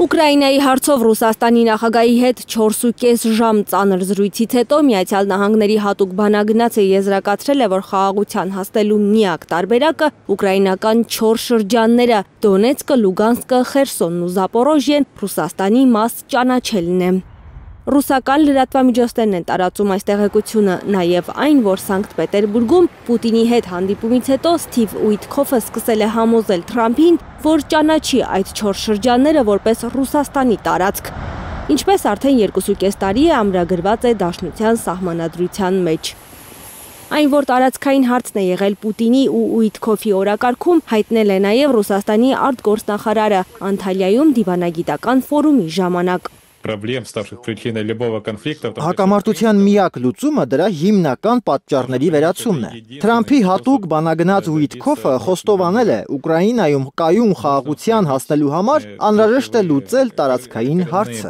Ուկրաինայի հարցով Ռուսաստանի նախագահի հետ 4.5 ժամ ծանր զրույցից հետո Միացյալ Նահանգների հատուկ բանագնացը եզրակացրել է, որ խաղաղության հասնելու միակ տարբերակը ուկրաինական 4 շրջանները՝ Դոնեցկը, Լուգանսկը, Խերսոնն ու Զապորոժիեն Ռուսաստանի մաս ճանաչելն է։ Ռուսական լրատվամիջոցներն են տարածում այս տեղեկությունը, նաև այն, որ Սանկտ Պետերբուրգում Պուտինի հետ հանդիպումից հետո Սթիվ Ուիտքոֆը սկսել է համոզել Թրամփին, որ ճանաչի այդ 4 շրջանները որպես Ռուսաստանի տարածք, ինչպես արդեն 2.5 տարի է ամրագրված է Դաշնության սահմանադրության մեջ։ Այն, որ տարածքային հարցն է եղել Պուտինի ու Ուիտքոֆի օրակարգում, հայտնել է նաև Ռուսաստանի արտգործնախարարը Անտալիայում դիվանագիտական ֆորումի ժամանակ։ Հակամարտության միակ լուծումը դրա հիմնական պատճառների վերացումն է։ Թրամփի հատուկ բանագնաց Ուիտքոֆը խոստովանել է Ուկրաինայում կայուն խաղաղության հասնելու համար անհրաժեշտ է լուծել տարածքային հարցը։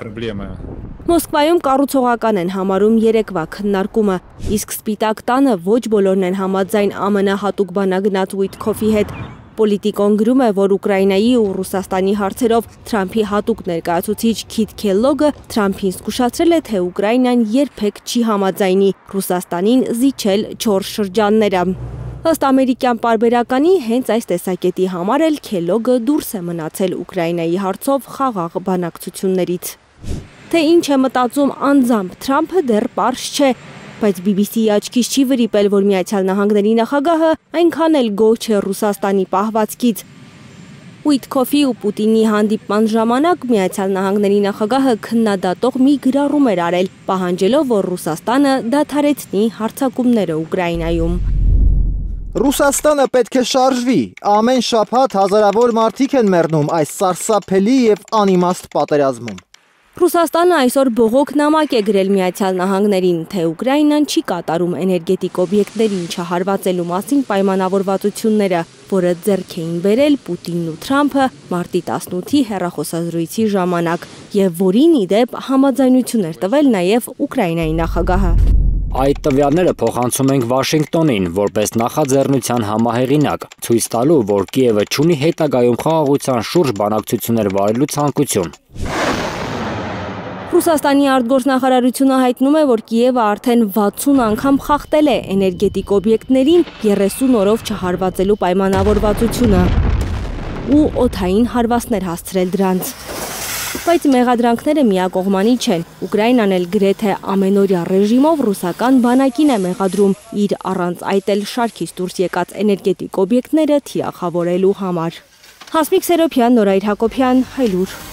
Մոսկվայում կառուցողական են համարում երեկվա քննարկումը, իսկ Սպիտակ տանը ոչ բոլորն են համաձայն ԱՄՆ հատուկ բանագնաց Ուիտքոֆի հետ։ Պոլիտիկոն գրում է, որ Ուկրաինայի ու Ռուսաստանի հարցերով Թրամփի հատուկ ներկայացուցիչ Քիթ Քելլոգը Թրամփին զգուշացրել է, թե Ուկրաինան երբեք չի համաձայնի Ռուսաստանին զիջել 4 շրջանները։ Ըստ ամերիկյան պարբերականի, հենց այս տեսակետի համար էլ Քելլոգը դուրս է մնացել Ուկրաինայի հարցով խաղաղ բանակցություններից։ Թե ինչ է մտածում անձամբ Թրամփը դեռ պարզ չէ, բայց BBC-ի աչքից չի վրիպել, որ Միացյալ Նահանգների նախագահը այնքան էլ գոհ չէ Ռուսաստանի պահվածքից։ Ուիտքոֆի ու Պուտինի հանդիպման ժամանակ Միացյալ Նահանգների նախագահը քննադատող մի գրառում էր արել, պահանջելով, որ Ռուսաստանը դադարեցնի հարձակումները Ուկրաինայում։ Ռուսաստանը պետք է շարժվի, ամեն շաբաթ հազարավոր մարդիկ են մեռնում այս սարսափելի եւ անիմաստ պատերազմում։ Ռուսաստանը այսօր բողոք նամակ է գրել Միացյալ Նահանգներին, թե Ուկրաինան չի կատարում էներգետիկ օբյեկտներին չհարվածելու մասին պայմանավորվածությունները, որը ձեռք էին բերել Պուտինն ու Թրամփը մարտի 18-ի հեռախոսազրույցի ժամանակ, եւ որին ի դեպ համաձայնություն էր տվել նաև Ուկրաինայի նախագահը։ Այդ տվյալները փոխանցում ենք Վաշինգտոնին որպես նախաձեռնության համահեղինակ, ցույց տալու, որ Կիևը չունի հետագայում խաղաղության շուրջ բանակցություններ վարելու ցանկություն։ Ռուսաստանի արտգործնախարարությունը հայտնում է, որ Կիևը արդեն 60 անգամ խախտել է էներգետիկ օբյեկտներին 30 օրով չհարվածելու պայմանավորվածությունը ու օդային հարվածներ հասցրել դրանց։ Բայց մեղադրանքները միակողմանի չեն։ Ուկրաինան էլ գրեթե ամենօրյա ռեժիմով ռուսական բանակին է մեղադրում իր առանց այդ էլ շարքից դուրս եկած էներգետիկ օբյեկտները թիրախավորելու համար։ Հասմիկ Սերոբյան, Նորայր Հակոբյան, Հայլուր։